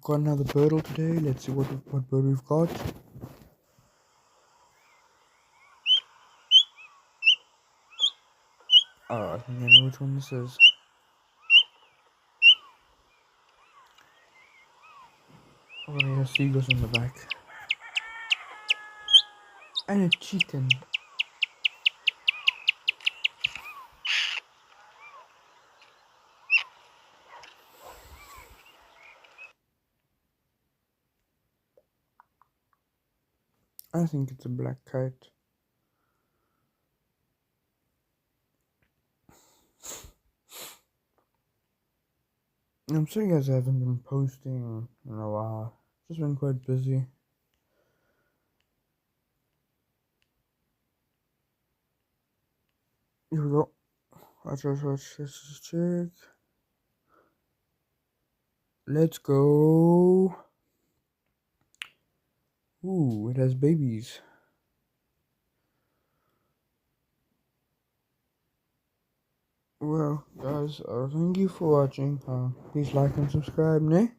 Got another Birdle today. Let's see what bird we've got. Oh, I think I know which one this is. Oh, there are seagulls in the back. And a chicken. I think it's a black kite. I'm sorry guys, I haven't been posting in a while. Just been quite busy. Here we go. Watch, let's check. Let's go. Ooh, it has babies. Well, guys, thank you for watching. Please like and subscribe, ne?